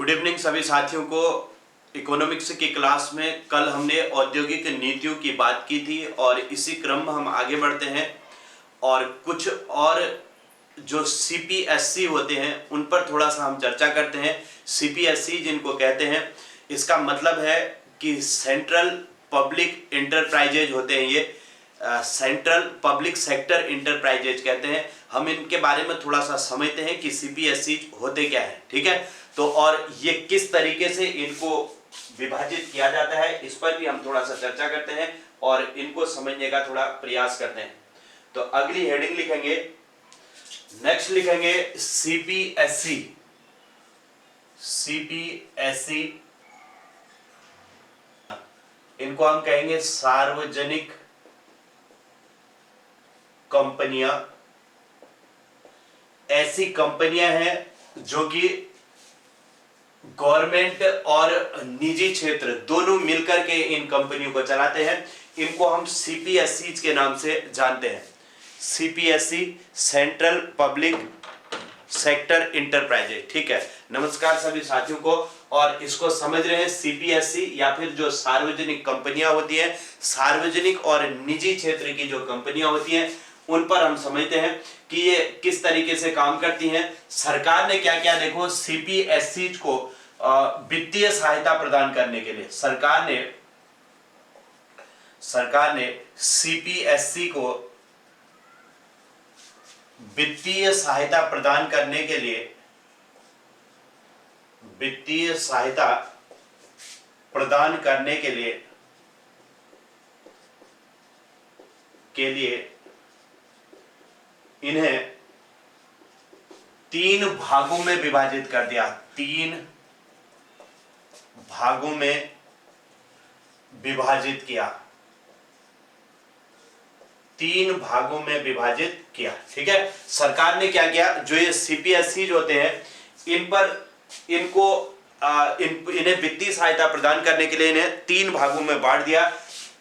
Good evening सभी साथियों को। इकोनॉमिक्स की क्लास में कल हमने औद्योगिक नीतियों की बात की थी और इसी क्रम में हम आगे बढ़ते हैं और कुछ और जो सीपीएससी होते हैं उन पर थोड़ा सा हम चर्चा करते हैं। सीपीएससी जिनको कहते हैं, इसका मतलब है कि सेंट्रल पब्लिक इंटरप्राइजेज होते हैं। ये सेंट्रल पब्लिक सेक्टर इंटरप्राइजेज कहते हैं। हम इनके बारे में थोड़ा सा समझते हैं कि सीपीएससी होते क्या है, ठीक है। तो और ये किस तरीके से इनको विभाजित किया जाता है, इस पर भी हम थोड़ा सा चर्चा करते हैं और इनको समझने का थोड़ा प्रयास करते हैं। तो अगली हेडिंग लिखेंगे, नेक्स्ट लिखेंगे सीपीएससी। सीपीएससी इनको हम कहेंगे सार्वजनिक कंपनियां। ऐसी कंपनियां हैं जो कि गवर्नमेंट और निजी क्षेत्र दोनों मिलकर के इन कंपनियों को चलाते हैं। इनको हम सीपीएससी के नाम से जानते हैं। CPSC central public sector enterprises, ठीक है। नमस्कार सभी साथियों को। और इसको समझ रहे हैं, सीपीएससी या फिर जो सार्वजनिक कंपनियां होती हैं, सार्वजनिक और निजी क्षेत्र की जो कंपनियां होती हैं उन पर हम समझते हैं कि ये किस तरीके से काम करती हैं। सरकार ने क्या क्या, देखो, सीपीएससी को वित्तीय सहायता प्रदान करने के लिए सरकार ने सीपीएससी को वित्तीय सहायता प्रदान करने के लिए इन्हें 3 भागों में विभाजित कर दिया। 3 भागों में विभाजित किया। 3 भागों में विभाजित किया, ठीक है। सरकार ने क्या किया, जो ये सीपीएससी होते हैं इन्हें वित्तीय सहायता प्रदान करने के लिए इन्हें 3 भागों में बांट दिया।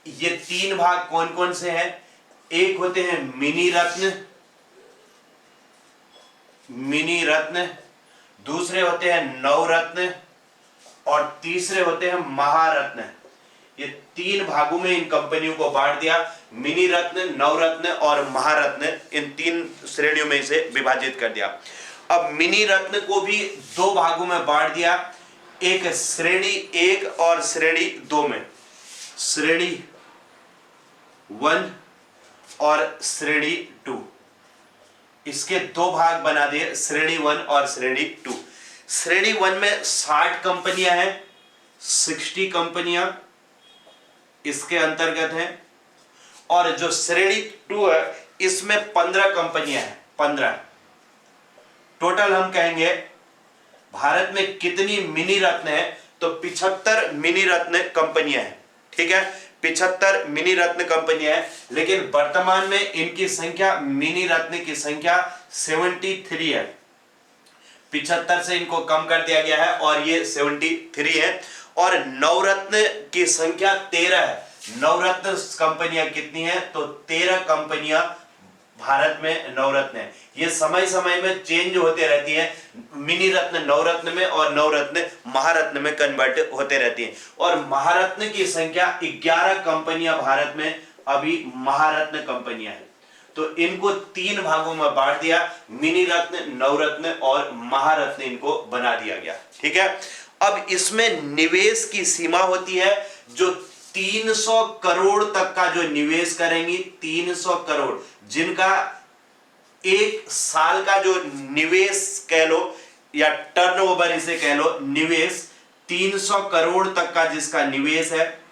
ये 3 भाग कौन कौन से हैं? एक होते हैं मिनी रत्न, दूसरे होते हैं नवरत्न और तीसरे होते हैं महारत्न। ये 3 भागों में इन कंपनियों को बांट दिया। मिनी रत्न, नवरत्न और महारत्न, इन 3 श्रेणियों में इसे विभाजित कर दिया। अब मिनी रत्न को भी 2 भागों में बांट दिया, एक श्रेणी 1 और श्रेणी 2 में। श्रेणी 1 और श्रेणी 2, इसके 2 भाग बना दिए, श्रेणी 1 और श्रेणी 2। श्रेणी 1 में 60 कंपनियां हैं, 60 कंपनियां इसके अंतर्गत हैं। और जो श्रेणी 2 है इसमें 15 कंपनियां हैं, 15। टोटल हम कहेंगे भारत में कितनी मिनी रत्न है, तो 75 मिनी रत्न कंपनियां हैं, ठीक है। 75 मिनी रत्न कंपनियां हैं, लेकिन वर्तमान में इनकी संख्या, मिनी रत्न की संख्या 73 है। 75 से इनको कम कर दिया गया है और ये 73 है। और नवरत्न की संख्या 13 है। नवरत्न कंपनियां कितनी है, तो 13 कंपनियां भारत में नवरत्न है। ये समय समय में चेंज होते रहती है, मिनी रत्न नवरत्न में और नवरत्न महारत्न में कन्वर्ट होते रहती है। और महारत्न की संख्या 11 कंपनियां भारत में अभी महारत्न कंपनियां हैं। तो इनको 3 भागों में बांट दिया, मिनी रत्न, नवरत्न और महारत्न इनको बना दिया गया, ठीक है। अब इसमें निवेश की सीमा होती है, जो 300 करोड़ तक का जो निवेश करेंगी, 300 करोड़, जिनका 1 साल का जो निवेश कह लो या टर्नओवर इसे कह लो, निवेश 300 करोड़ तक का जिसका निवेश है,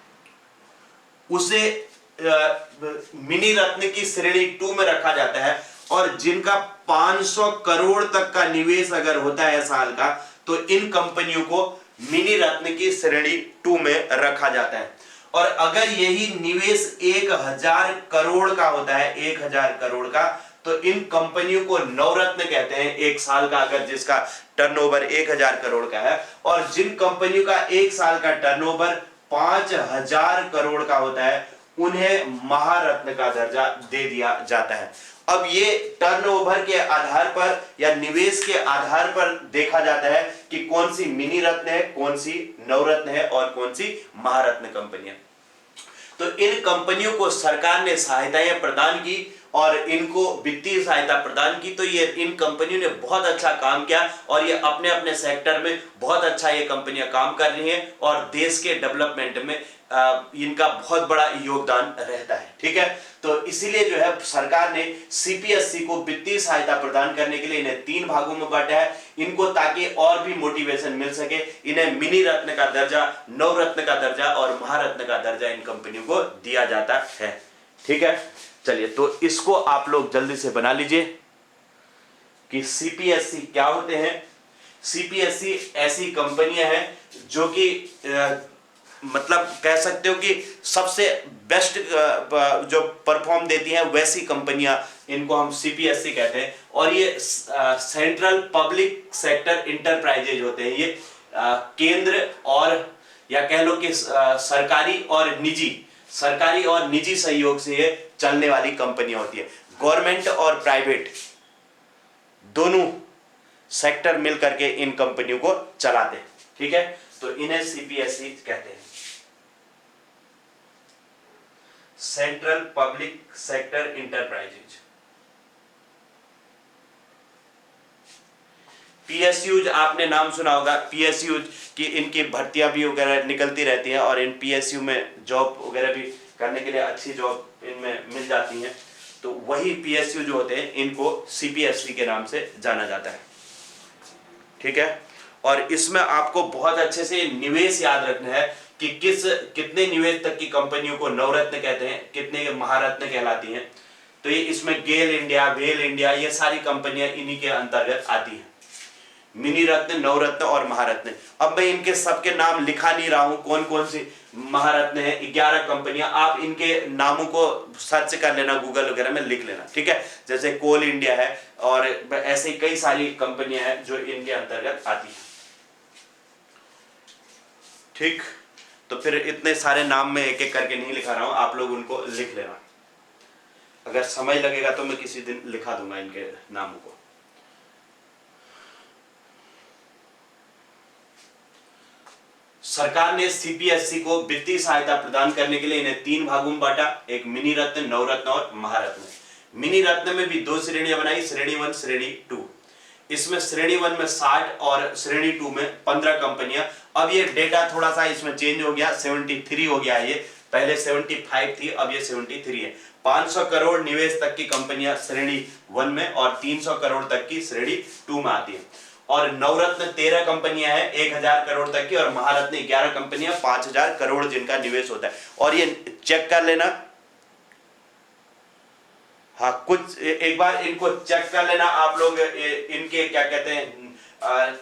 उसे मिनी रत्न की श्रेणी 2 में रखा जाता है। और जिनका 500 करोड़ तक का निवेश अगर होता है साल का, तो इन कंपनियों को मिनी रत्न की श्रेणी 2 में रखा जाता है। और अगर यही निवेश 1000 करोड़ का होता है, 1000 करोड़ का, तो इन कंपनियों को नवरत्न कहते हैं। 1 साल का अगर जिसका टर्नओवर 1000 करोड़ का है, और जिन कंपनियों का 1 साल का टर्नओवर 5000 करोड़ का होता है, उन्हें महारत्न का दर्जा दे दिया जाता है। अब ये टर्नओवर के आधार पर या निवेश के आधार पर देखा जाता है कि कौन सी मिनी रत्न है, कौन सी नवरत्न है और कौन सी महारत्न कंपनी है। तो इन कंपनियों को सरकार ने सहायताएं प्रदान की और इनको वित्तीय सहायता प्रदान की। तो ये इन कंपनियों ने बहुत अच्छा काम किया और ये अपने अपने सेक्टर में बहुत अच्छा ये कंपनियां काम कर रही हैं और देश के डेवलपमेंट में इनका बहुत बड़ा योगदान रहता है। ठीक है, तो इसीलिए जो है सरकार ने सीपीएससी को वित्तीय सहायता प्रदान करने के लिए इन्हें 3 भागों में बांटा है, इनको ताकि और भी मोटिवेशन मिल सके। इन्हें मिनी रत्न का दर्जा, नवरत्न का दर्जा और महारत्न का दर्जा इन कंपनियों को दिया जाता है। ठीक है, चलिए तो इसको आप लोग जल्दी से बना लीजिए कि सीपीएससी क्या होते हैं। सीपीएससी ऐसी कंपनियां हैं जो कि मतलब कह सकते हो कि सबसे बेस्ट जो परफॉर्म देती हैं वैसी कंपनियां, इनको हम सीपीएससी कहते हैं। और ये सेंट्रल पब्लिक सेक्टर इंटरप्राइजेज होते हैं। ये केंद्र और या कह लो कि सरकारी और निजी सहयोग से ये चलने वाली कंपनियां होती है। गवर्नमेंट और प्राइवेट दोनों सेक्टर मिलकर के इन कंपनियों को चलाते हैं। ठीक है, तो इन्हें सीपीएससी कहते हैं, central public sector enterprises. PSUs आपने नाम सुना होगा, पीएसयूज की इनकी भर्तियां भी वगैरह निकलती रहती हैं और इन पीएसयू में जॉब वगैरह भी करने के लिए अच्छी जॉब इनमें मिल जाती हैं। तो वही पीएसयू जो होते हैं इनको सीपीएससी के नाम से जाना जाता है। ठीक है, और इसमें आपको बहुत अच्छे से निवेश याद रखना है कि कितने निवेश तक की कंपनियों को नवरत्न कहते हैं, कितने महारत्न कहलाती हैं। तो ये इसमें गेल इंडिया, वेल इंडिया, ये सारी कंपनियां इन्हीं के अंतर्गत आती हैं, मिनी रत्न, नवरत्न और महारत्न। अब मैं इनके सबके नाम लिखा नहीं रहा हूं कौन कौन सी महारत्न है। 11 कंपनियां, आप इनके नामों को सर्च कर लेना, गूगल वगैरह में लिख लेना। ठीक है, जैसे कोल इंडिया है और ऐसे कई सारी कंपनियां हैं जो इनके अंतर्गत आती हैं। ठीक, तो फिर इतने सारे नाम में एक एक करके नहीं लिखा रहा हूं, आप लोग उनको लिख लेना। अगर समय लगेगा तो मैं किसी दिन लिखा दूंगा इनके नामों को। सरकार ने सीपीएससी को वित्तीय सहायता प्रदान करने के लिए इन्हें 3 भागों में बांटा, एक मिनी रत्न, नवरत्न और महारत्न। मिनी रत्न में भी 2 श्रेणियां बनाई, श्रेणी 1, श्रेणी 2। इसमें श्रेणी 1 में 60 और श्रेणी 2 में 15 कंपनियां। अब ये डेटा थोड़ा सा इसमें चेंज हो गया, 73 हो गया है। ये पहले 75 थी, अब ये 73 है। 500 करोड़ निवेश तक की कंपनियां श्रेणी 1 में और 300 करोड़ तक की श्रेणी 2 में आती है। और नवरत्न 13 कंपनियां हैं 1000 करोड़ तक की, और महारत्न 11 कंपनियां 5000 करोड़ जिनका निवेश होता है। और ये चेक कर लेना, हाँ कुछ एक बार इनको चेक कर लेना आप लोग, इनके क्या कहते हैं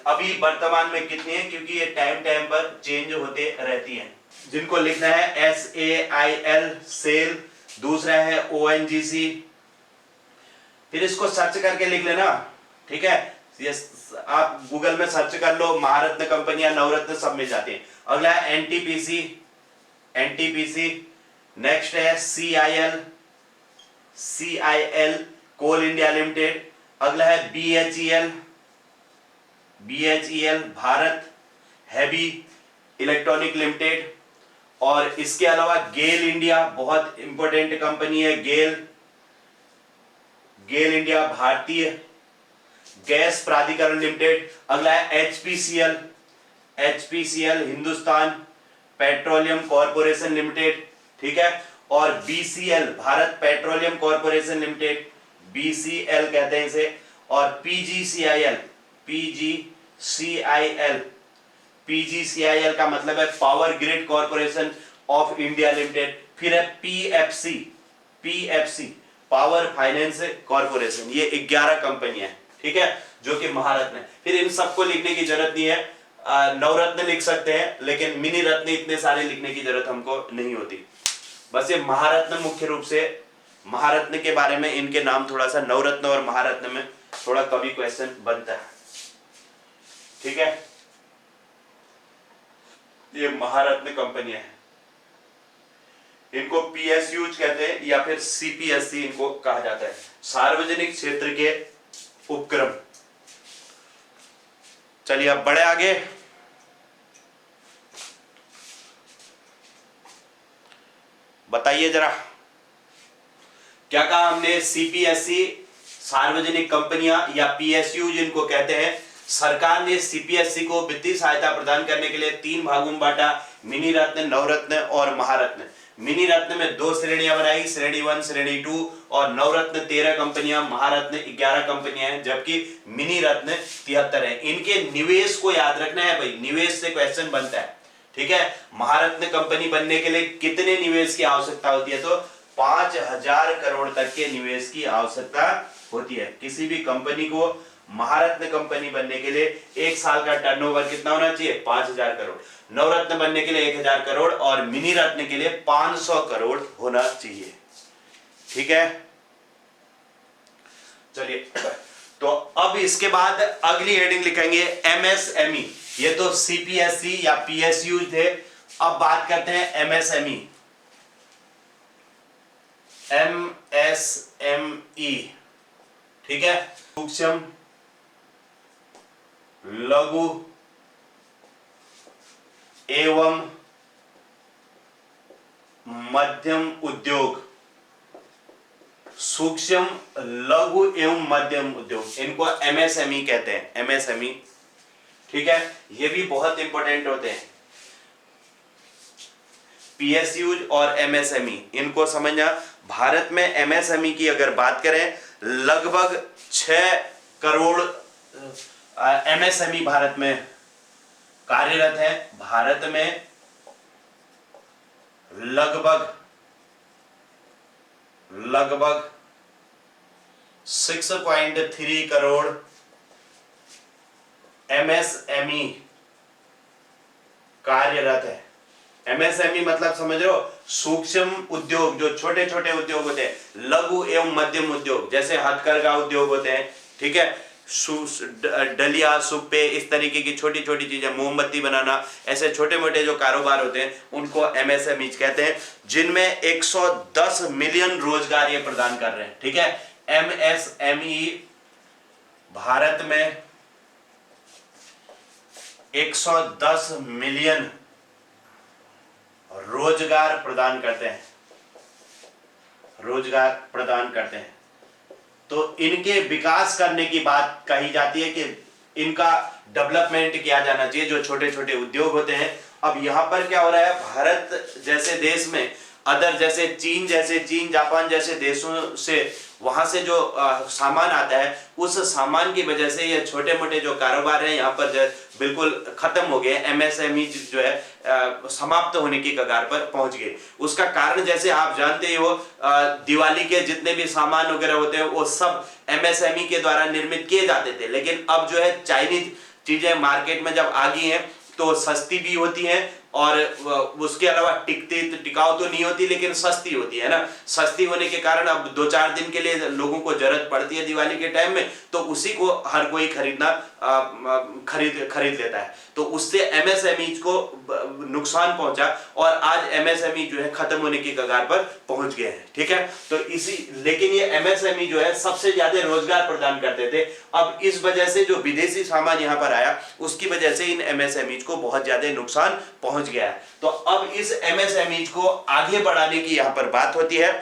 अभी वर्तमान में कितनी है, क्योंकि ये टाइम टाइम पर चेंज होते रहती हैं। जिनको लिखना है SAIL सेल, दूसरा है ONGC, फिर इसको सर्च करके लिख लेना। ठीक है, ये आप गूगल में सर्च कर लो, महारत्न कंपनियां, नवरत्न सब मिल जाती हैं। अगला है NTPC, नेक्स्ट है CIL कोल इंडिया लिमिटेड। अगला है BHEL Bharat heavy electronic limited. और इसके अलावा गेल इंडिया, बहुत इंपॉर्टेंट कंपनी है गेल इंडिया भारतीय गैस प्राधिकरण लिमिटेड। अगला है HPCL Hindustan petroleum corporation limited. ठीक है, और BCL Bharat petroleum corporation limited, BCL कहते हैं इसे। और PGCIL का मतलब है power grid corporation of India limited. फिर है PFC पावर फाइनेंस कॉर्पोरेशन। ये 11 कंपनियां हैं, ठीक है, जो कि महारत्न है। फिर इन सबको लिखने की जरूरत नहीं है, नवरत्न लिख सकते हैं, लेकिन मिनी रत्न इतने सारे लिखने की जरूरत हमको नहीं होती। बस ये महारत्न मुख्य रूप से, महारत्न के बारे में इनके नाम थोड़ा सा, नवरत्न और महारत्न में थोड़ा कभी क्वेश्चन बनता है। ठीक है, ये महारत्न कंपनियां हैं। इनको पीएसयू कहते हैं या फिर सीपीएससी इनको कहा जाता है, सार्वजनिक क्षेत्र के उपक्रम। चलिए अब बढ़े आगे। बताइए जरा, क्या कहा हमने? सीपीएससी सार्वजनिक कंपनियां या पीएसयू जिनको कहते हैं, सरकार ने सीपीएससी को वित्तीय सहायता प्रदान करने के लिए 3 भागों में बांटा, मिनी रत्न, नवरत्न और महारत्न। मिनी रत्न में 2 श्रेणियां बनाई, श्रेणी 1, श्रेणी 2, और नवरत्न 13 कंपनियां, महारत्न 11 कंपनियां हैं, जबकि मिनी रत्न 73 है। इनके निवेश को याद रखना है भाई, निवेश से क्वेश्चन बनता है, ठीक है। महारत्न कंपनी बनने के लिए कितने निवेश की आवश्यकता होती है? तो 5000 करोड़ तक के निवेश की आवश्यकता होती है किसी भी कंपनी को। महारत्न कंपनी बनने के लिए 1 साल का टर्नओवर कितना होना चाहिए? 5000 करोड़। नवरत्न बनने के लिए 1000 करोड़ और मिनी रत्न के लिए 500 करोड़ होना चाहिए, ठीक है। चलिए, तो अब इसके बाद अगली हेडिंग लिखेंगे एमएसएमई। ये तो सीपीएससी या पीएसयू थे, अब बात करते हैं एमएसएमई। एमएसएमई, ठीक है, सूक्ष्म लघु एवं मध्यम उद्योग। सूक्ष्म लघु एवं मध्यम उद्योग, इनको एमएसएमई कहते हैं, एमएसएमई, ठीक है। ये भी बहुत इंपॉर्टेंट होते हैं, पीएसयू और एमएसएमई, इनको समझना। भारत में एमएसएमई की अगर बात करें, लगभग 6 करोड़ एमएसएमई भारत में कार्यरत है। भारत में लगभग 6.3 करोड़ एमएसएमई कार्यरत है। एमएसएमई मतलब समझ रहे हो? सूक्ष्म उद्योग, जो छोटे छोटे उद्योग होते हैं, लघु एवं मध्यम उद्योग, जैसे हथकरघा उद्योग होते हैं, ठीक है, डलिया, सुप्पे, इस तरीके की छोटी छोटी चीजें, मोमबत्ती बनाना, ऐसे छोटे मोटे जो कारोबार होते हैं उनको एमएसएमई कहते हैं, जिनमें 110 मिलियन रोजगार ये प्रदान कर रहे हैं, ठीक है। एमएसएमई भारत में 110 मिलियन रोजगार प्रदान करते हैं, रोजगार प्रदान करते हैं। तो इनके विकास करने की बात कही जाती है कि इनका डेवलपमेंट किया जाना चाहिए, जो छोटे छोटे उद्योग होते हैं। अब यहां पर क्या हो रहा है, भारत जैसे देश में अदर जैसे चीन, जापान जैसे देशों से, वहां से जो सामान आता है, उस सामान की वजह से ये छोटे मोटे जो कारोबार है यहाँ पर बिल्कुल खत्म हो गए। एमएसएमई जो है समाप्त होने की कगार पर पहुंच गए। उसका कारण जैसे आप जानते ही हो, दिवाली के जितने भी सामान वगैरह होते हैं वो सब एमएसएमई के द्वारा निर्मित किए जाते थे, लेकिन अब जो है चाइनीज चीजें मार्केट में जब आ गई हैं तो सस्ती भी होती हैं और उसके अलावा टिकाऊ तो नहीं होती, लेकिन सस्ती होती है ना। सस्ती होने के कारण अब 2-4 दिन के लिए लोगों को जरूरत पड़ती है दिवाली के टाइम में, तो उसी को हर कोई खरीदना खरीद लेता है। तो उससे एमएसएमई को नुकसान पहुंचा और आज एमएसएमई जो है खत्म होने की कगार पर पहुंच गए हैं, ठीक है। तो लेकिन ये एमएसएमई जो है सबसे ज्यादा रोजगार प्रदान करते थे। अब इस वजह से जो विदेशी सामान यहाँ पर आया, उसकी वजह से इन एमएसएमई को बहुत ज्यादा नुकसान पहुंच गया है। तो अब इस एमएसएमई को आगे बढ़ाने की यहां पर बात होती है।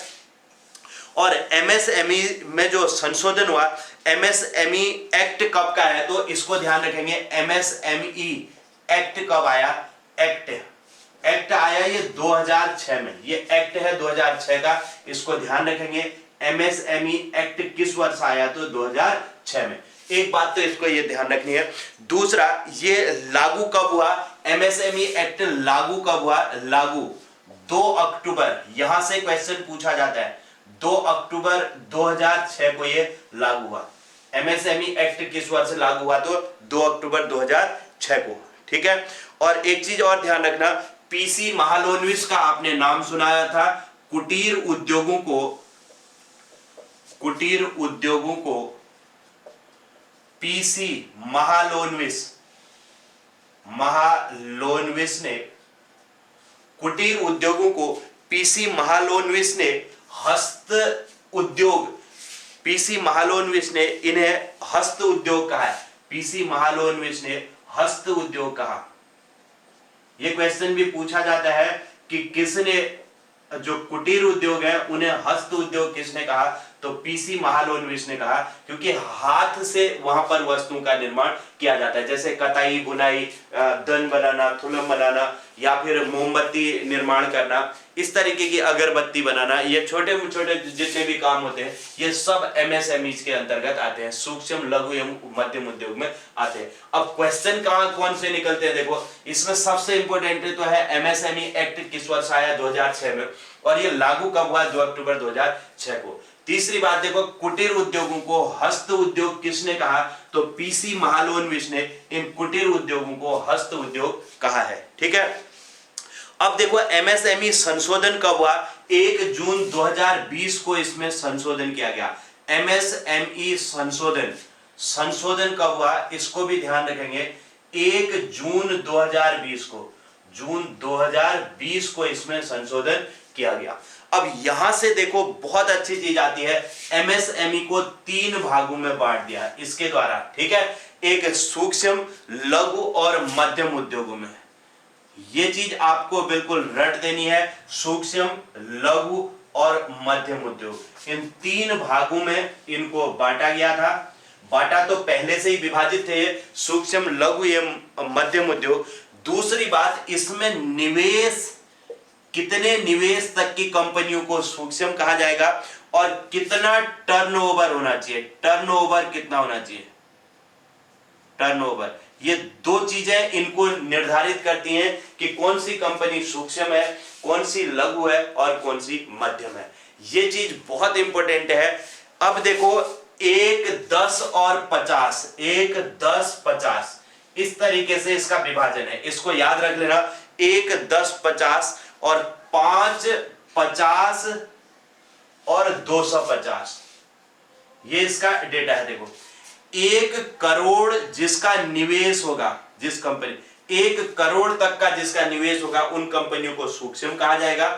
और एमएसएमई में जो संशोधन हुआ, एमएसएमई एक्ट कब का है, तो इसको ध्यान रखेंगे। एमएसएमई एक्ट कब आया? एक्ट आया ये 2006 में, ये एक्ट है 2006 का, इसको ध्यान रखेंगे। एमएसएमई एक्ट किस वर्ष आया? तो 2006 में। एक बात तो इसको ये ध्यान रखनी है। दूसरा, ये लागू कब हुआ? एमएसएमई एक्ट लागू कब हुआ? लागू 2 अक्टूबर, यहां से क्वेश्चन पूछा जाता है, 2 अक्टूबर 2006 को ये लागू हुआ। एमएसएमई एक्ट किस वर्ष लागू हुआ? तो 2 अक्टूबर 2006 को, ठीक है। और एक चीज और ध्यान रखना, पीसी महालोनविस का आपने नाम सुनाया था। कुटीर उद्योगों को पीसी महालोनविस ने कुटीर उद्योगों को पीसी महालोनविस ने हस्त उद्योग, पीसी महालोनविस ने इन्हें हस्त उद्योग कहा है। पीसी महालोनविस ने हस्त उद्योग कहा। यह क्वेश्चन भी पूछा जाता है कि किसने, जो कुटीर उद्योग है उन्हें हस्त उद्योग किसने कहा, तो पीसी महालोनविस ने कहा, क्योंकि हाथ से वहां पर वस्तुओं का निर्माण किया जाता है, जैसे कताई, बुनाई, दन बनाना, थुलम बनाना, या फिर मोमबत्ती निर्माण करना, इस तरीके की अगरबत्ती बनाना, ये छोटे छोटे जितने भी काम होते हैं ये सब एमएसएमई के अंतर्गत आते हैं, सूक्ष्म लघु एवं मध्यम उद्योग में आते हैं। अब क्वेश्चन कौन से निकलते हैं, देखो इसमें सबसे इंपॉर्टेंट तो है एमएसएमई एक्ट किस वर्ष आया, 2006 में, और ये लागू कब हुआ, 2 अक्टूबर 2006 को। तीसरी बात देखो, कुटीर उद्योगों को हस्त उद्योग किसने कहा, तो पीसी महालोनविस ने इन कुटीर उद्योगों को हस्त उद्योग कहा है। ठीक है, अब देखो एमएसएमई संशोधन कब हुआ, 1 जून 2020 को इसमें संशोधन किया गया। एमएसएमई संशोधन कब हुआ, इसको भी ध्यान रखेंगे, 1 जून 2020 को, जून 2020 को इसमें संशोधन किया गया। अब यहां से देखो बहुत अच्छी चीज आती है, एमएसएमई को 3 भागों में बांट दिया इसके द्वारा। ठीक है, एक सूक्ष्म, लघु और मध्यम उद्योगों में। ये चीज आपको बिल्कुल रट देनी है, सूक्ष्म, लघु और मध्यम उद्योग, इन 3 भागों में इनको बांटा गया था। बांटा तो पहले से ही विभाजित थे, सूक्ष्म, लघु एवं मध्यम उद्योग। दूसरी बात, इसमें निवेश, कितने निवेश तक की कंपनियों को सूक्ष्म कहा जाएगा, और कितना टर्नओवर होना चाहिए, टर्नओवर कितना होना चाहिए, टर्नओवर, ये 2 चीजें इनको निर्धारित करती हैं कि कौन सी कंपनी सूक्ष्म है, कौन सी लघु है और कौन सी मध्यम है। ये चीज बहुत इंपॉर्टेंट है। अब देखो 1, 10 और 50, 1, 10, 50, इस तरीके से इसका विभाजन है, इसको याद रख लेना। 1, 10, 50 और 5, 50 और 250, ये इसका डेटा है। देखो 1 करोड़ जिसका निवेश होगा, जिस कंपनी 1 करोड़ तक का जिसका निवेश होगा उन कंपनियों को सूक्ष्म कहा जाएगा।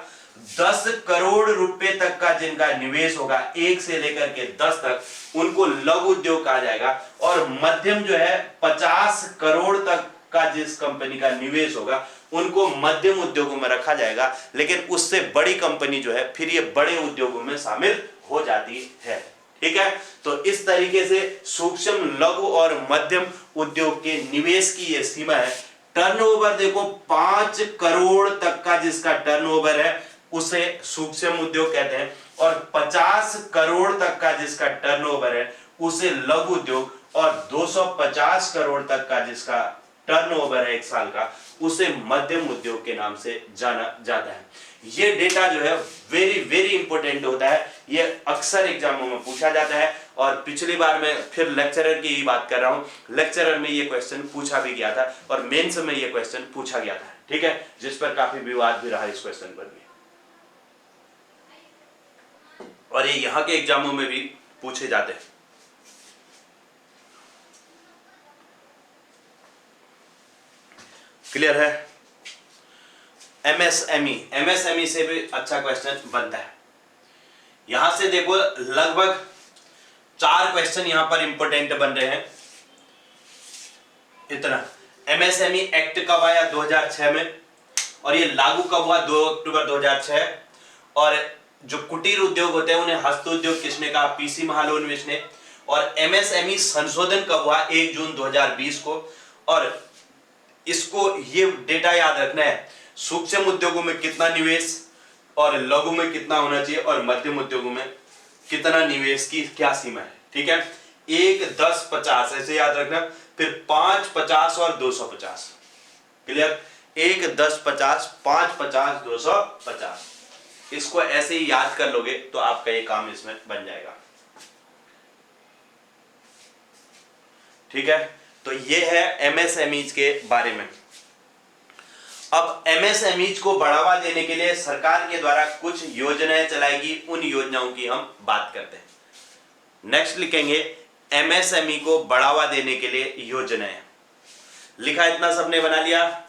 10 करोड़ रुपए तक का जिनका निवेश होगा, 1 से लेकर के 10 तक, उनको लघु उद्योग कहा जाएगा। और मध्यम जो है 50 करोड़ तक का जिस कंपनी का निवेश होगा उनको मध्यम उद्योगों में रखा जाएगा। लेकिन उससे बड़ी कंपनी जो है फिर ये बड़े उद्योगों में शामिल हो जाती है। ठीक है, तो इस तरीके से सूक्ष्म, लघु और मध्यम उद्योग के निवेश की ये सीमा है। टर्नओवर देखो 5 करोड़ तक का जिसका टर्नओवर है उसे सूक्ष्म उद्योग कहते हैं, और 50 करोड़ तक का जिसका टर्नओवर है उसे लघु उद्योग, और 250 करोड़ तक का जिसका टर्नओवर है 1 साल का उसे मध्यम उद्योग के नाम से जाना जाता है। ये डेटा जो है वेरी वेरी इंपॉर्टेंट होता है, ये अक्सर एग्जामों में पूछा जाता है। और पिछली बार मैं फिर लेक्चरर की ही बात कर रहा हूं, लेक्चरर में ये क्वेश्चन पूछा भी गया था और मेंस में ये क्वेश्चन पूछा गया था। ठीक है, जिस पर काफी विवाद भी रहा इस क्वेश्चन पर भी, और ये यहाँ के एग्जामों में भी पूछे जाते हैं। क्लियर है? एमएसएमई से भी अच्छा क्वेश्चन बनता है। यहां से देखो लगभग 4 क्वेश्चन यहां पर इंपॉर्टेंट बन रहे हैं। इतना, एमएसएमई एक्ट कब आया, 2006 में, और ये लागू कब हुआ, 2 अक्टूबर 2006। और जो कुटीर उद्योग होते हैं उन्हें हस्त उद्योग किसने कहा, पीसी महालोनविस ने। और एमएसएमई संशोधन कब हुआ, 1 जून 2020 को। और इसको ये डेटा याद रखना है, सूक्ष्म उद्योगों में कितना निवेश और लघु में कितना होना चाहिए और मध्यम उद्योगों में कितना निवेश की क्या सीमा है। ठीक है, 1, 10, 50 ऐसे याद रखना, फिर 5, 50 और 250। क्लियर? 1, 10, 50, 5, 50, 250, इसको ऐसे ही याद कर लोगे तो आपका ये काम इसमें बन जाएगा। ठीक है, तो ये है एमएसएमई के बारे में। अब एमएसएमई को बढ़ावा देने के लिए सरकार के द्वारा कुछ योजनाएं चलाएगी, उन योजनाओं की हम बात करते हैं। नेक्स्ट लिखेंगे एमएसएमई को बढ़ावा देने के लिए योजनाएं। लिखा इतना सबने बना लिया?